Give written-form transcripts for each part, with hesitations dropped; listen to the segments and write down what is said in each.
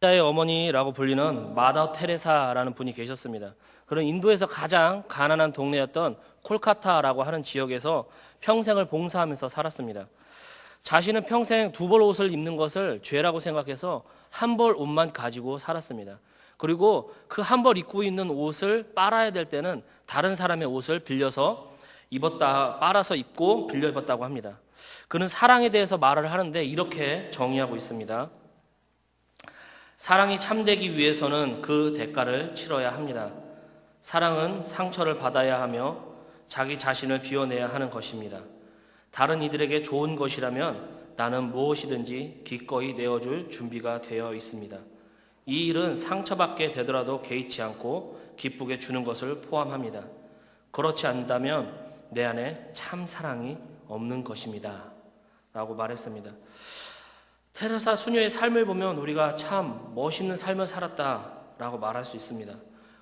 의 어머니라고 불리는 마더 테레사라는 분이 계셨습니다. 그런 인도에서 가장 가난한 동네였던 콜카타라고 하는 지역에서 평생을 봉사하면서 살았습니다. 자신은 평생 두 벌 옷을 입는 것을 죄라고 생각해서 한 벌 옷만 가지고 살았습니다. 그리고 그 한 벌 입고 있는 옷을 빨아야 될 때는 다른 사람의 옷을 빌려서 빨아서 입고 빌려 입었다고 합니다. 그는 사랑에 대해서 말을 하는데 이렇게 정의하고 있습니다. 사랑이 참되기 위해서는 그 대가를 치러야 합니다. 사랑은 상처를 받아야 하며 자기 자신을 비워내야 하는 것입니다. 다른 이들에게 좋은 것이라면 나는 무엇이든지 기꺼이 내어줄 준비가 되어 있습니다. 이 일은 상처받게 되더라도 개의치 않고 기쁘게 주는 것을 포함합니다. 그렇지 않다면 내 안에 참 사랑이 없는 것입니다. 라고 말했습니다. 테레사 수녀의 삶을 보면 우리가 참 멋있는 삶을 살았다라고 말할 수 있습니다.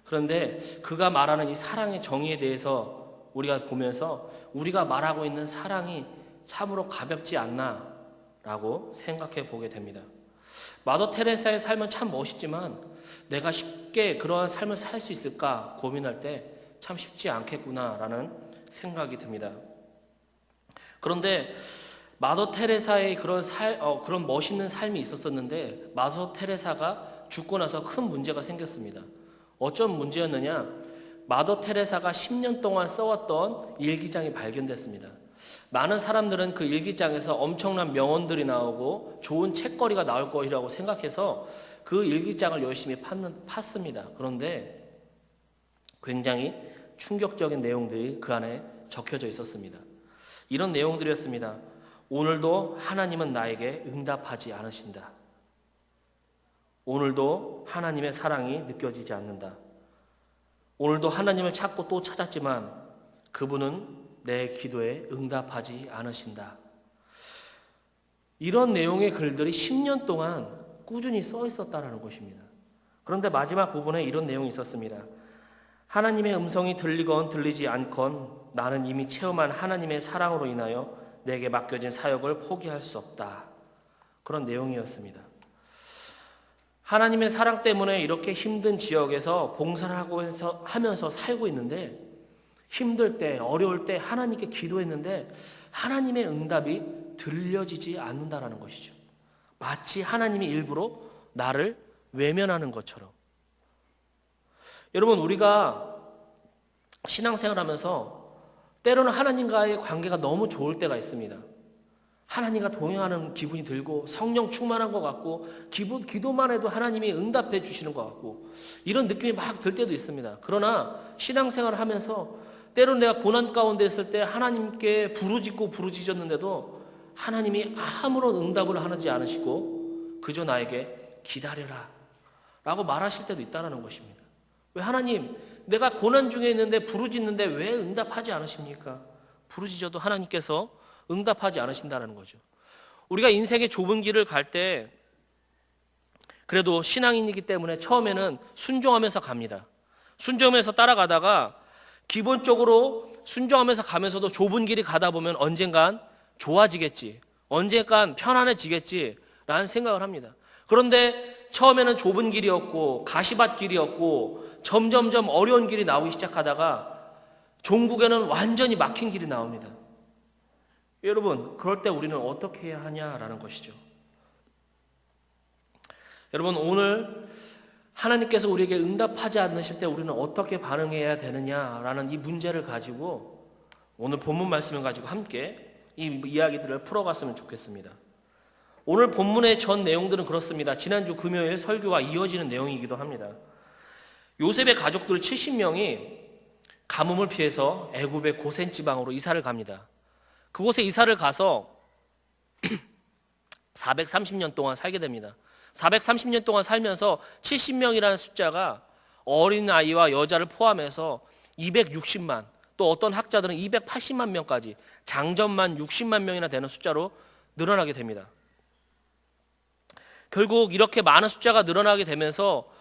그런데 그가 말하는 이 사랑의 정의에 대해서 우리가 보면서 우리가 말하고 있는 사랑이 참으로 가볍지 않나라고 생각해 보게 됩니다. 마더 테레사의 삶은 참 멋있지만 내가 쉽게 그러한 삶을 살 수 있을까 고민할 때 참 쉽지 않겠구나라는 생각이 듭니다. 그런데 마더 테레사의 그런 멋있는 삶이 있었었는데 마더 테레사가 죽고 나서 큰 문제가 생겼습니다. 어떤 문제였느냐? 마더 테레사가 10년 동안 써왔던 일기장이 발견됐습니다. 많은 사람들은 그 일기장에서 엄청난 명언들이 나오고 좋은 책거리가 나올 것이라고 생각해서 그 일기장을 열심히 팠습니다. 그런데 굉장히 충격적인 내용들이 그 안에 적혀져 있었습니다. 이런 내용들이었습니다. 오늘도 하나님은 나에게 응답하지 않으신다. 오늘도 하나님의 사랑이 느껴지지 않는다. 오늘도 하나님을 찾고 또 찾았지만 그분은 내 기도에 응답하지 않으신다. 이런 내용의 글들이 10년 동안 꾸준히 써 있었다는 것입니다. 그런데 마지막 부분에 이런 내용이 있었습니다. 하나님의 음성이 들리건 들리지 않건 나는 이미 체험한 하나님의 사랑으로 인하여 내게 맡겨진 사역을 포기할 수 없다. 그런 내용이었습니다. 하나님의 사랑 때문에 이렇게 힘든 지역에서 봉사를 하면서 살고 있는데 힘들 때, 어려울 때 하나님께 기도했는데 하나님의 응답이 들려지지 않는다라는 것이죠. 마치 하나님이 일부러 나를 외면하는 것처럼. 여러분, 우리가 신앙생활하면서 때로는 하나님과의 관계가 너무 좋을 때가 있습니다. 하나님과 동행하는 기분이 들고 성령 충만한 것 같고 기도만 해도 하나님이 응답해 주시는 것 같고 이런 느낌이 막 들 때도 있습니다. 그러나 신앙생활을 하면서 때로는 내가 고난 가운데 있을 때 하나님께 부르짖었는데도 하나님이 아무런 응답을 하지 않으시고 그저 나에게 기다려라 라고 말하실 때도 있다는 것입니다. 왜 하나님, 내가 고난 중에 있는데 부르짖는데 왜 응답하지 않으십니까? 부르짖어도 하나님께서 응답하지 않으신다는 거죠. 우리가 인생의 좁은 길을 갈 때 그래도 신앙인이기 때문에 처음에는 순종하면서 갑니다. 순종하면서 따라가다가 기본적으로 순종하면서 가면서도 좁은 길이 가다 보면 언젠간 좋아지겠지, 언젠간 편안해지겠지 라는 생각을 합니다. 그런데 처음에는 좁은 길이었고 가시밭 길이었고 점점점 어려운 길이 나오기 시작하다가 종국에는 완전히 막힌 길이 나옵니다. 여러분, 그럴 때 우리는 어떻게 해야 하냐라는 것이죠. 여러분, 오늘 하나님께서 우리에게 응답하지 않으실 때 우리는 어떻게 반응해야 되느냐라는 이 문제를 가지고 오늘 본문 말씀을 가지고 함께 이 이야기들을 풀어갔으면 좋겠습니다. 오늘 본문의 전 내용들은 그렇습니다. 지난주 금요일 설교와 이어지는 내용이기도 합니다. 요셉의 가족들 70명이 가뭄을 피해서 애굽의 고센 지방으로 이사를 갑니다. 그곳에 이사를 가서 430년 동안 살게 됩니다. 430년 동안 살면서 70명이라는 숫자가 어린아이와 여자를 포함해서 260만, 또 어떤 학자들은 280만 명까지 장전만 60만 명이나 되는 숫자로 늘어나게 됩니다. 결국 이렇게 많은 숫자가 늘어나게 되면서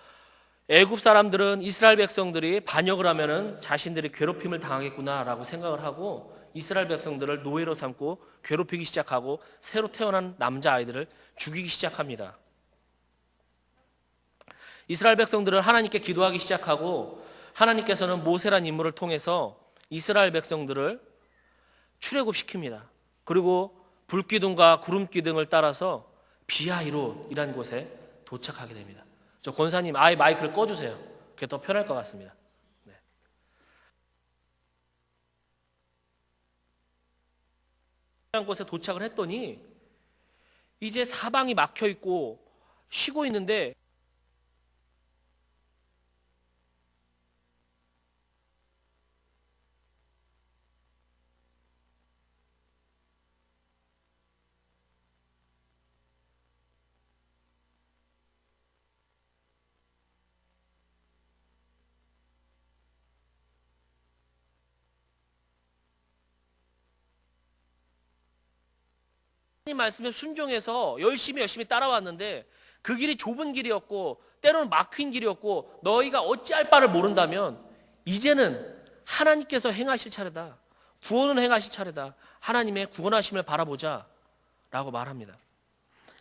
애굽 사람들은 이스라엘 백성들이 반역을 하면은 자신들이 괴롭힘을 당하겠구나라고 생각을 하고 이스라엘 백성들을 노예로 삼고 괴롭히기 시작하고 새로 태어난 남자아이들을 죽이기 시작합니다. 이스라엘 백성들을 하나님께 기도하기 시작하고 하나님께서는 모세란 인물을 통해서 이스라엘 백성들을 출애굽시킵니다. 그리고 불기둥과 구름기둥을 따라서 비하이롯이라는 곳에 도착하게 됩니다. 저 권사님 아예 마이크를 꺼주세요. 그게 더 편할 것 같습니다. 네. 한 곳에 도착을 했더니 이제 사방이 막혀 있고 쉬고 있는데 하나님 말씀에 순종해서 열심히 따라왔는데 그 길이 좁은 길이었고 때로는 막힌 길이었고 너희가 어찌할 바를 모른다면 이제는 하나님께서 행하실 차례다. 구원을 행하실 차례다. 하나님의 구원하심을 바라보자 라고 말합니다.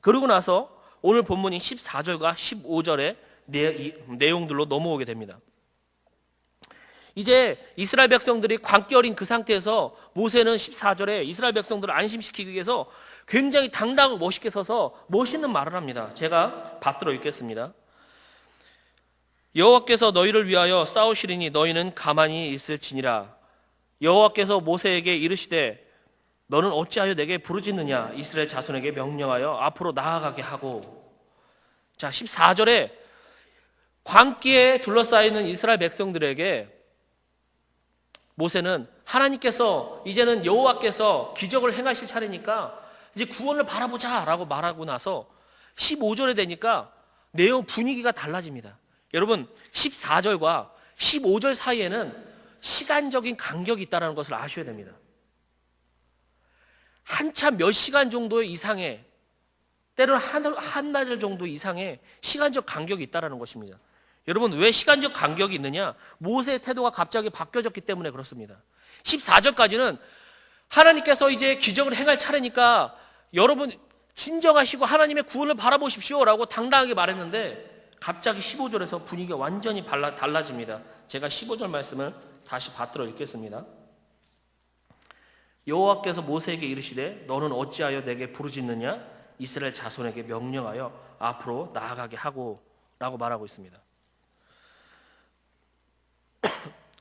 그러고 나서 오늘 본문인 14절과 15절의 내용들로 넘어오게 됩니다. 이제 이스라엘 백성들이 광기 어린 그 상태에서 모세는 14절에 이스라엘 백성들을 안심시키기 위해서 굉장히 당당하고 멋있게 서서 멋있는 말을 합니다. 제가 받들어 읽겠습니다. 여호와께서 너희를 위하여 싸우시리니 너희는 가만히 있을지니라. 여호와께서 모세에게 이르시되 너는 어찌하여 내게 부르짖느냐. 이스라엘 자손에게 명령하여 앞으로 나아가게 하고. 자, 14절에 광기에 둘러싸이는 이스라엘 백성들에게 모세는 하나님께서 이제는 여호와께서 기적을 행하실 차례니까 이제 구원을 바라보자 라고 말하고 나서 15절에 되니까 내용 분위기가 달라집니다. 여러분 14절과 15절 사이에는 시간적인 간격이 있다는 것을 아셔야 됩니다. 한참 몇 시간 정도 이상의 때로는 한나절 정도 이상의 시간적 간격이 있다는 것입니다. 여러분 왜 시간적 간격이 있느냐? 모세의 태도가 갑자기 바뀌어졌기 때문에 그렇습니다. 14절까지는 하나님께서 이제 기적을 행할 차례니까 여러분 진정하시고 하나님의 구원을 바라보십시오 라고 당당하게 말했는데 갑자기 15절에서 분위기가 완전히 달라집니다. 제가 15절 말씀을 다시 받들어 읽겠습니다. 여호와께서 모세에게 이르시되 너는 어찌하여 내게 부르짖느냐. 이스라엘 자손에게 명령하여 앞으로 나아가게 하고 라고 말하고 있습니다.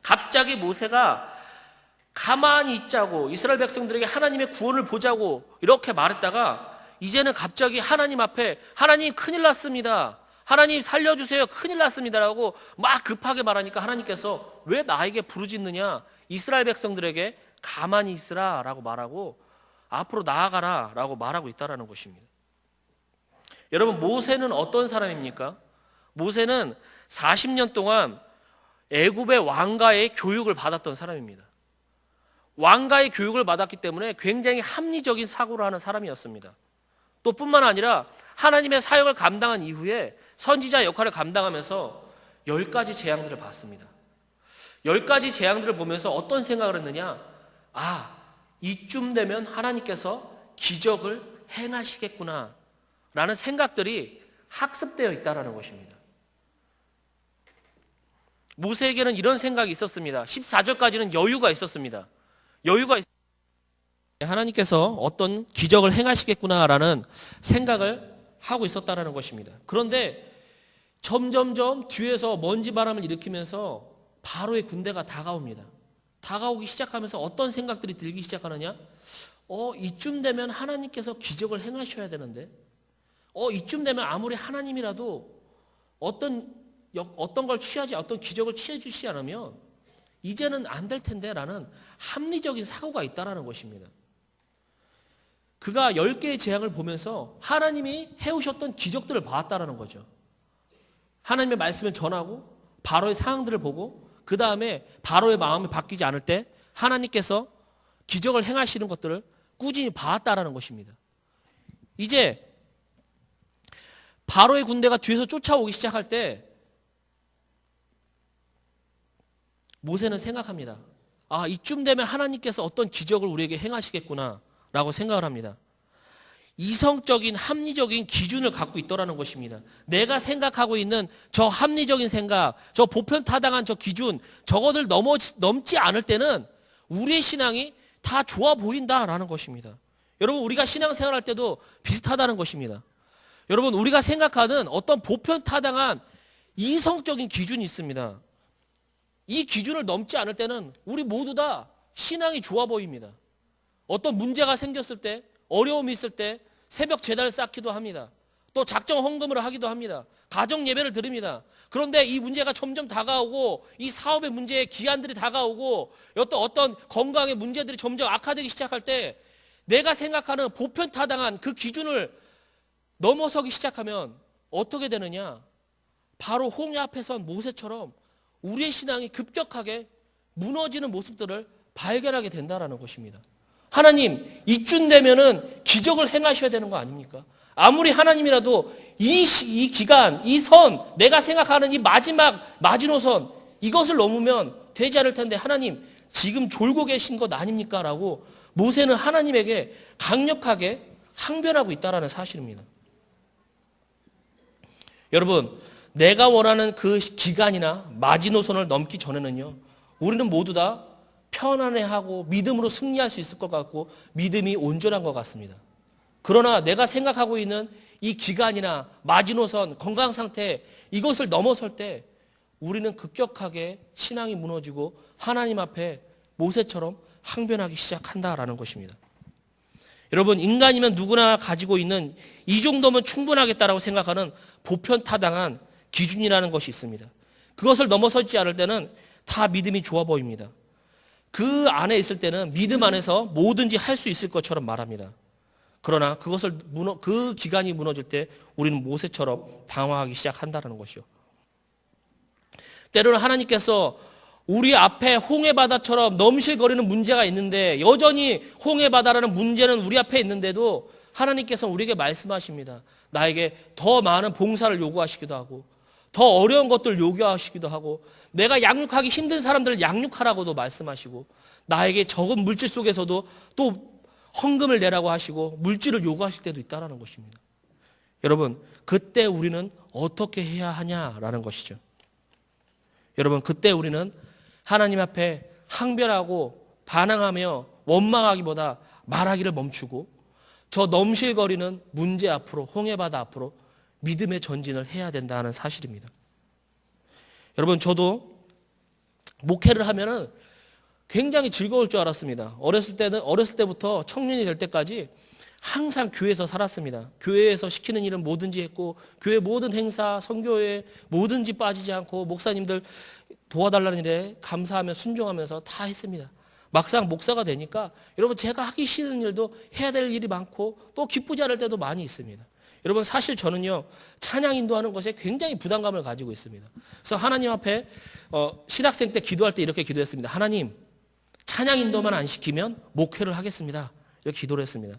갑자기 모세가 가만히 있자고 이스라엘 백성들에게 하나님의 구원을 보자고 이렇게 말했다가 이제는 갑자기 하나님 앞에 하나님 큰일 났습니다. 하나님 살려주세요. 큰일 났습니다라고 막 급하게 말하니까 하나님께서 왜 나에게 부르짖느냐. 이스라엘 백성들에게 가만히 있으라 라고 말하고 앞으로 나아가라 라고 말하고 있다는 것입니다. 여러분 모세는 어떤 사람입니까? 모세는 40년 동안 애굽의 왕가의 교육을 받았던 사람입니다. 왕가의 교육을 받았기 때문에 굉장히 합리적인 사고를 하는 사람이었습니다. 또 뿐만 아니라 하나님의 사역을 감당한 이후에 선지자 역할을 감당하면서 10가지 재앙들을 봤습니다. 10가지 재앙들을 보면서 어떤 생각을 했느냐? 아, 이쯤 되면 하나님께서 기적을 행하시겠구나 라는 생각들이 학습되어 있다는 것입니다. 모세에게는 이런 생각이 있었습니다. 14절까지는 여유가 있었습니다. 하나님께서 어떤 기적을 행하시겠구나라는 생각을 하고 있었다는 것입니다. 그런데 점점점 뒤에서 먼지바람을 일으키면서 바로의 군대가 다가옵니다. 다가오기 시작하면서 어떤 생각들이 들기 시작하느냐? 이쯤 되면 하나님께서 기적을 행하셔야 되는데 이쯤 되면 아무리 하나님이라도 어떤 걸 취하지 어떤 기적을 취해 주시지 않으면 이제는 안 될 텐데 라는 합리적인 사고가 있다는 것입니다. 그가 10개의 재앙을 보면서 하나님이 해오셨던 기적들을 봤다는 거죠. 하나님의 말씀을 전하고 바로의 상황들을 보고 그 다음에 바로의 마음이 바뀌지 않을 때 하나님께서 기적을 행하시는 것들을 꾸준히 봤다는 것입니다. 이제 바로의 군대가 뒤에서 쫓아오기 시작할 때 모세는 생각합니다. 이쯤 되면 하나님께서 어떤 기적을 우리에게 행하시겠구나 라고 생각을 합니다. 이성적인 합리적인 기준을 갖고 있더라는 것입니다. 내가 생각하고 있는 저 합리적인 생각, 저 보편타당한 저 기준, 저것을 넘지 않을 때는 우리의 신앙이 다 좋아 보인다라는 것입니다. 여러분, 우리가 신앙생활할 때도 비슷하다는 것입니다. 여러분, 우리가 생각하는 어떤 보편타당한 이성적인 기준이 있습니다. 이 기준을 넘지 않을 때는 우리 모두 다 신앙이 좋아 보입니다. 어떤 문제가 생겼을 때, 어려움이 있을 때 새벽 제단을 쌓기도 합니다. 또 작정 헌금을 하기도 합니다. 가정 예배를 드립니다. 그런데 이 문제가 점점 다가오고, 이 사업의 문제의 기한들이 다가오고, 어떤 건강의 문제들이 점점 악화되기 시작할 때 내가 생각하는 보편타당한 그 기준을 넘어서기 시작하면 어떻게 되느냐? 바로 홍해 앞에 선 모세처럼 우리의 신앙이 급격하게 무너지는 모습들을 발견하게 된다는 것입니다. 하나님, 이쯤 되면은 기적을 행하셔야 되는 거 아닙니까? 아무리 하나님이라도 이 기간, 이 선, 내가 생각하는 이 마지노선, 이것을 넘으면 되지 않을 텐데 하나님, 지금 졸고 계신 것 아닙니까? 라고 모세는 하나님에게 강력하게 항변하고 있다는 사실입니다. 여러분, 내가 원하는 그 기간이나 마지노선을 넘기 전에는요, 우리는 모두 다 편안해하고 믿음으로 승리할 수 있을 것 같고 믿음이 온전한 것 같습니다. 그러나 내가 생각하고 있는 이 기간이나 마지노선, 건강 상태, 이것을 넘어설 때 우리는 급격하게 신앙이 무너지고 하나님 앞에 모세처럼 항변하기 시작한다라는 것입니다. 여러분, 인간이면 누구나 가지고 있는 이 정도면 충분하겠다라고 생각하는 보편타당한 기준이라는 것이 있습니다. 그것을 넘어서지 않을 때는 다 믿음이 좋아 보입니다. 그 안에 있을 때는 믿음 안에서 뭐든지 할 수 있을 것처럼 말합니다. 그러나 그 기간이 무너질 때 우리는 모세처럼 당황하기 시작한다는 것이요. 때로는 하나님께서 우리 앞에 홍해바다처럼 넘실거리는 문제가 있는데, 여전히 홍해바다라는 문제는 우리 앞에 있는데도 하나님께서 우리에게 말씀하십니다. 나에게 더 많은 봉사를 요구하시기도 하고, 더 어려운 것들을 요구하시기도 하고, 내가 양육하기 힘든 사람들을 양육하라고도 말씀하시고, 나에게 적은 물질 속에서도 또 헌금을 내라고 하시고 물질을 요구하실 때도 있다는 것입니다. 여러분, 그때 우리는 어떻게 해야 하냐라는 것이죠. 여러분, 그때 우리는 하나님 앞에 항변하고 반항하며 원망하기보다 말하기를 멈추고 저 넘실거리는 문제 앞으로, 홍해바다 앞으로 믿음의 전진을 해야 된다는 사실입니다. 여러분, 저도 목회를 하면은 굉장히 즐거울 줄 알았습니다. 어렸을 때부터 청년이 될 때까지 항상 교회에서 살았습니다. 교회에서 시키는 일은 뭐든지 했고, 교회 모든 행사, 선교회 뭐든지 빠지지 않고, 목사님들 도와달라는 일에 감사하며 순종하면서 다 했습니다. 막상 목사가 되니까 여러분, 제가 하기 싫은 일도 해야 될 일이 많고 또 기쁘지 않을 때도 많이 있습니다. 여러분, 사실 저는요, 찬양 인도하는 것에 굉장히 부담감을 가지고 있습니다. 그래서 하나님 앞에 신학생 때 기도할 때 이렇게 기도했습니다. 하나님, 찬양 인도만 안 시키면 목회를 하겠습니다. 이렇게 기도를 했습니다.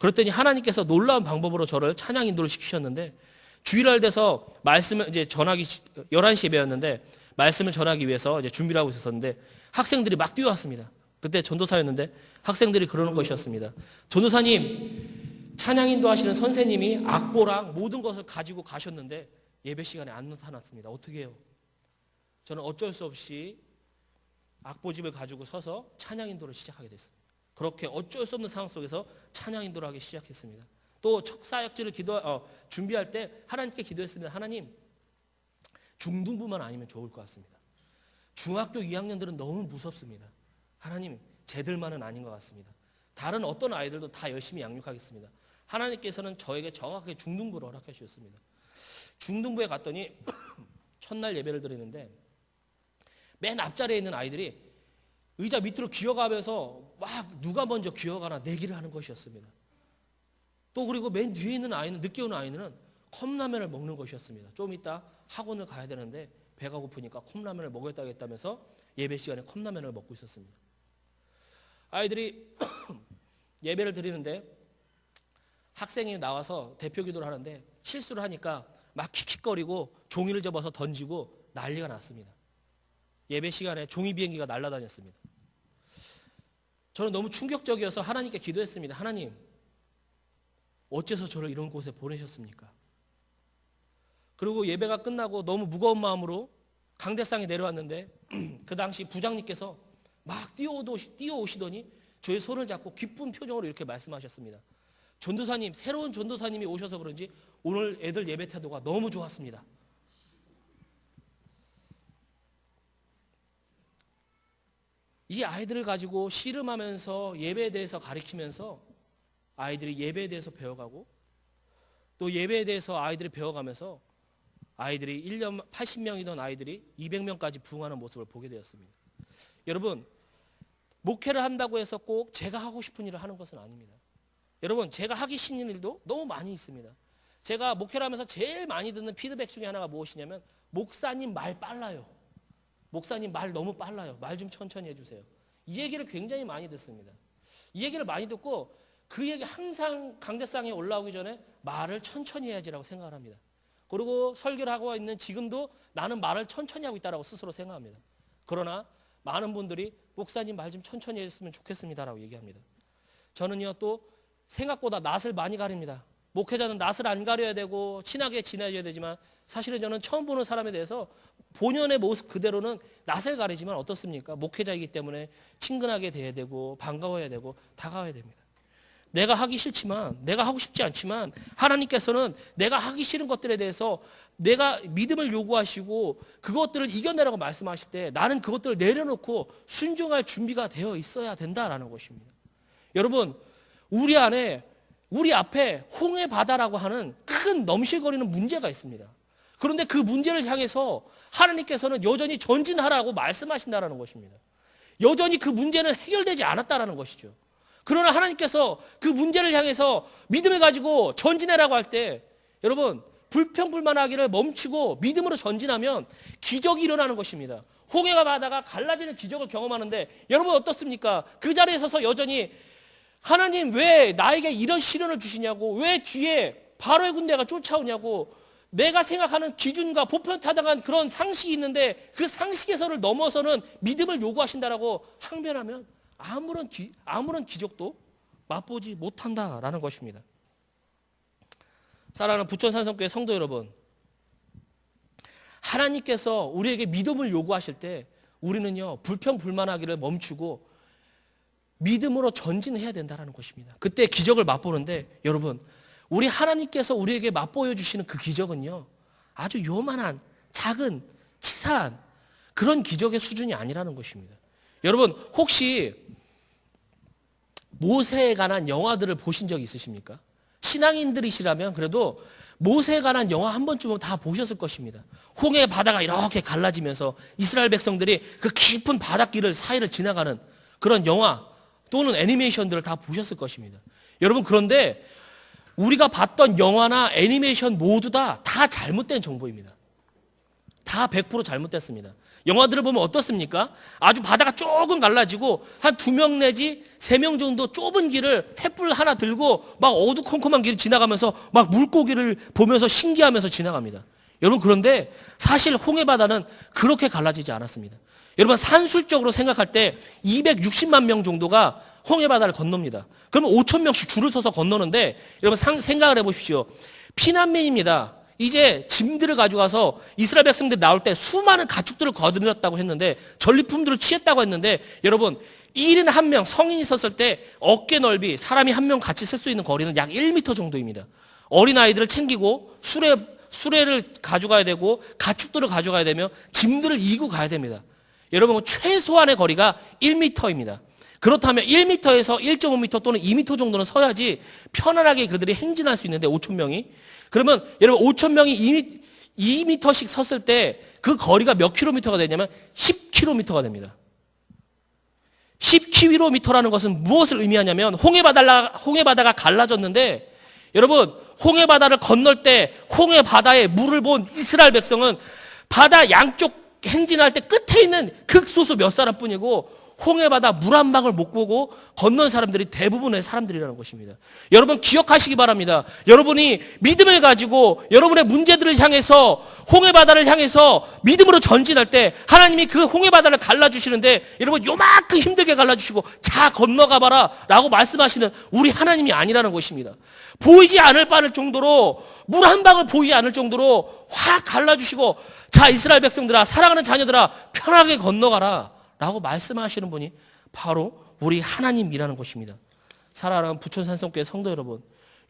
그랬더니 하나님께서 놀라운 방법으로 저를 찬양 인도를 시키셨는데, 주일날 돼서 말씀을 이제 전하기 11시 예배였는데 말씀을 전하기 위해서 이제 준비를 하고 있었는데 학생들이 막 뛰어왔습니다. 그때 전도사였는데 학생들이 그러는 것이었습니다. 전도사님, 찬양 인도하시는 선생님이 악보랑 모든 것을 가지고 가셨는데 예배 시간에 안 나타났습니다. 어떻게 해요? 저는 어쩔 수 없이 악보집을 가지고 서서 찬양 인도를 시작하게 됐습니다. 그렇게 어쩔 수 없는 상황 속에서 찬양 인도를 하기 시작했습니다. 또 척사역지를 준비할 때 하나님께 기도했습니다. 하나님, 중등부만 아니면 좋을 것 같습니다. 중학교 2학년들은 너무 무섭습니다. 하나님, 쟤들만은 아닌 것 같습니다. 다른 어떤 아이들도 다 열심히 양육하겠습니다. 하나님께서는 저에게 정확하게 중등부를 허락해 주셨습니다. 중등부에 갔더니 첫날 예배를 드리는데 맨 앞자리에 있는 아이들이 의자 밑으로 기어가면서 막 누가 먼저 기어가나 내기를 하는 것이었습니다. 또 그리고 맨 뒤에 있는 아이는, 늦게 오는 아이는 컵라면을 먹는 것이었습니다. 좀 이따 학원을 가야 되는데 배가 고프니까 컵라면을 먹었다고 했다면서 예배 시간에 컵라면을 먹고 있었습니다. 아이들이 예배를 드리는데 학생이 나와서 대표 기도를 하는데 실수를 하니까 막 킥킥거리고 종이를 접어서 던지고 난리가 났습니다. 예배 시간에 종이 비행기가 날아다녔습니다. 저는 너무 충격적이어서 하나님께 기도했습니다. 하나님, 어째서 저를 이런 곳에 보내셨습니까? 그리고 예배가 끝나고 너무 무거운 마음으로 강대상에 내려왔는데 그 당시 부장님께서 막 뛰어오시더니 저의 손을 잡고 기쁜 표정으로 이렇게 말씀하셨습니다. 전도사님, 새로운 전도사님이 오셔서 그런지 오늘 애들 예배 태도가 너무 좋았습니다. 이 아이들을 가지고 씨름하면서 예배에 대해서 가르치면서 아이들이 예배에 대해서 배워가고 또 예배에 대해서 아이들이 배워가면서 아이들이 1년 80명이던 아이들이 200명까지 부흥하는 모습을 보게 되었습니다. 여러분, 목회를 한다고 해서 꼭 제가 하고 싶은 일을 하는 것은 아닙니다. 여러분, 제가 하기 싫은 일도 너무 많이 있습니다. 제가 목회를 하면서 제일 많이 듣는 피드백 중에 하나가 무엇이냐면 목사님 말 빨라요. 목사님 말 너무 빨라요. 말 좀 천천히 해주세요. 이 얘기를 굉장히 많이 듣습니다. 이 얘기를 많이 듣고 그 얘기 항상 강대상에 올라오기 전에 말을 천천히 해야지라고 생각을 합니다. 그리고 설교를 하고 있는 지금도 나는 말을 천천히 하고 있다라고 스스로 생각합니다. 그러나 많은 분들이 목사님 말 좀 천천히 했으면 좋겠습니다라고 얘기합니다. 저는요 또 생각보다 낯을 많이 가립니다. 목회자는 낯을 안 가려야 되고 친하게 지내줘야 되지만 사실은 저는 처음 보는 사람에 대해서 본연의 모습 그대로는 낯을 가리지만 어떻습니까? 목회자이기 때문에 친근하게 대해야 되고 반가워야 되고 다가와야 됩니다. 내가 하기 싫지만 내가 하고 싶지 않지만 하나님께서는 내가 하기 싫은 것들에 대해서 내가 믿음을 요구하시고 그것들을 이겨내라고 말씀하실 때 나는 그것들을 내려놓고 순종할 준비가 되어 있어야 된다라는 것입니다. 여러분, 우리 앞에 홍해 바다라고 하는 큰 넘실거리는 문제가 있습니다. 그런데 그 문제를 향해서 하나님께서는 여전히 전진하라고 말씀하신다라는 것입니다. 여전히 그 문제는 해결되지 않았다라는 것이죠. 그러나 하나님께서 그 문제를 향해서 믿음을 가지고 전진해라고 할 때 여러분 불평불만하기를 멈추고 믿음으로 전진하면 기적이 일어나는 것입니다. 홍해가 바다가 갈라지는 기적을 경험하는데 여러분 어떻습니까? 그 자리에 서서 여전히 하나님 왜 나에게 이런 시련을 주시냐고, 왜 뒤에 바로의 군대가 쫓아오냐고, 내가 생각하는 기준과 보편타당한 그런 상식이 있는데 그 상식에서를 넘어서는 믿음을 요구하신다라고 항변하면 아무런 기적도 맛보지 못한다라는 것입니다. 사랑하는 부천산성교회 성도 여러분, 하나님께서 우리에게 믿음을 요구하실 때 우리는요 불평불만하기를 멈추고 믿음으로 전진해야 된다는 것입니다. 그때 기적을 맛보는데 여러분, 우리 하나님께서 우리에게 맛보여 주시는 그 기적은요 아주 요만한 작은 치사한 그런 기적의 수준이 아니라는 것입니다. 여러분 혹시 모세에 관한 영화들을 보신 적 있으십니까? 신앙인들이시라면 그래도 모세에 관한 영화 한 번쯤은 다 보셨을 것입니다. 홍해 바다가 이렇게 갈라지면서 이스라엘 백성들이 그 깊은 바닷길 사이를 지나가는 그런 영화 또는 애니메이션들을 다 보셨을 것입니다. 여러분 그런데 우리가 봤던 영화나 애니메이션 모두 다 잘못된 정보입니다. 다 100% 잘못됐습니다. 영화들을 보면 어떻습니까? 아주 바다가 조금 갈라지고 한 2명 내지 3명 정도 좁은 길을 횃불 하나 들고 막 어두컴컴한 길을 지나가면서 막 물고기를 보면서 신기하면서 지나갑니다. 여러분 그런데 사실 홍해바다는 그렇게 갈라지지 않았습니다. 여러분 산술적으로 생각할 때 260만 명 정도가 홍해바다를 건넙니다. 그러면 5천 명씩 줄을 서서 건너는데 여러분 생각을 해보십시오. 피난민입니다. 이제 짐들을 가져가서 이스라엘 백성들이 나올 때 수많은 가축들을 거들였다고 했는데 전리품들을 취했다고 했는데 여러분 1인 1명 성인이 섰을 때 어깨 넓이 사람이 1명 같이 설 수 있는 거리는 약 1m 정도입니다. 어린아이들을 챙기고 수레를 가져가야 되고 가축들을 가져가야 되며 짐들을 이고 가야 됩니다. 여러분 최소한의 거리가 1m입니다. 그렇다면 1m에서 1.5m 또는 2m 정도는 서야지 편안하게 그들이 행진할 수 있는데 5천 명이 그러면 여러분 5천 명이 2m씩 섰을 때 그 거리가 몇 킬로미터가 되냐면 10km가 됩니다. 10km라는 것은 무엇을 의미하냐면 홍해바다가 갈라졌는데 여러분 홍해바다를 건널 때 홍해바다에 물을 본 이스라엘 백성은 바다 양쪽 행진할 때 끝에 있는 극소수 몇 사람뿐이고 홍해바다 물 한 방울 못 보고 건넌 사람들이 대부분의 사람들이라는 것입니다. 여러분 기억하시기 바랍니다. 여러분이 믿음을 가지고 여러분의 문제들을 향해서 홍해바다를 향해서 믿음으로 전진할 때 하나님이 그 홍해바다를 갈라주시는데 여러분 요만큼 힘들게 갈라주시고 자 건너가 봐라 라고 말씀하시는 우리 하나님이 아니라는 것입니다. 보이지 않을 바를 정도로, 물 한 방울 보이지 않을 정도로 확 갈라주시고, 자, 이스라엘 백성들아, 사랑하는 자녀들아, 편하게 건너가라 라고 말씀하시는 분이 바로 우리 하나님이라는 것입니다. 사랑하는 부천산성교회 성도 여러분,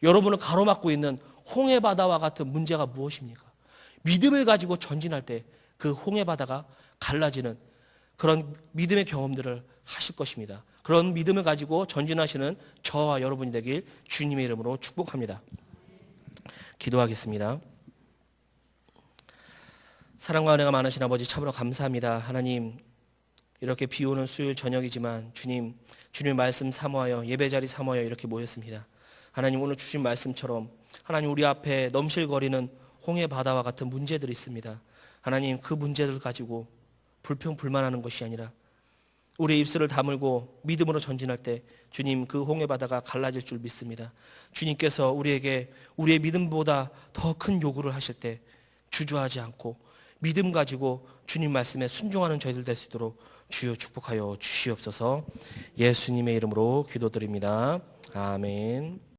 여러분을 가로막고 있는 홍해바다와 같은 문제가 무엇입니까? 믿음을 가지고 전진할 때 그 홍해바다가 갈라지는 그런 믿음의 경험들을 하실 것입니다. 그런 믿음을 가지고 전진하시는 저와 여러분이 되길 주님의 이름으로 축복합니다. 기도하겠습니다. 사랑과 은혜가 많으신 아버지, 참으로 감사합니다. 하나님, 이렇게 비 오는 수요일 저녁이지만 주님의 말씀 사모하여, 예배자리 사모하여 이렇게 모였습니다. 하나님, 오늘 주신 말씀처럼 하나님, 우리 앞에 넘실거리는 홍해바다와 같은 문제들이 있습니다. 하나님, 그 문제들 가지고 불평불만하는 것이 아니라 우리의 입술을 다물고 믿음으로 전진할 때 주님, 그 홍해바다가 갈라질 줄 믿습니다. 주님께서 우리에게 우리의 믿음보다 더 큰 요구를 하실 때 주저하지 않고 믿음 가지고 주님 말씀에 순종하는 저희들 될 수 있도록 주여 축복하여 주시옵소서. 예수님의 이름으로 기도드립니다. 아멘.